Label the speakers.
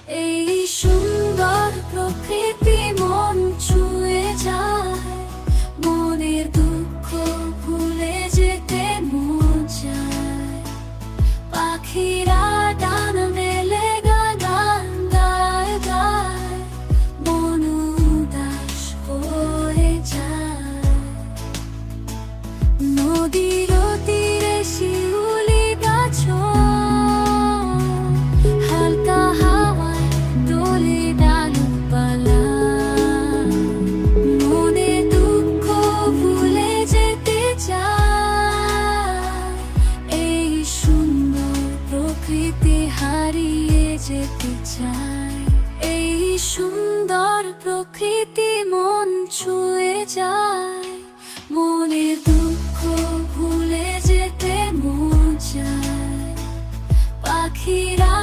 Speaker 1: এই সুন্দর প্রকৃতি মন ছুঁয়ে যায়, মনের দুঃখ ভুলে যেতে মন চায়। পাখিরা ডানা মেলে গান গায় গায়, মন উদাস হয়ে যায়। নদীর তীরে শিউলি গাছ হালকা হাওয়ায় দোলে ডালপালা, মনে দুঃখ ভুলে যেতে চায়। এই সুন্দর প্রকৃতি হারিয়ে যেতে চায়। এই সুন্দর প্রকৃতি মন ছুঁয়ে যায়, মনের দুঃখ ভুলে যেতে মন চায়। পাখিরা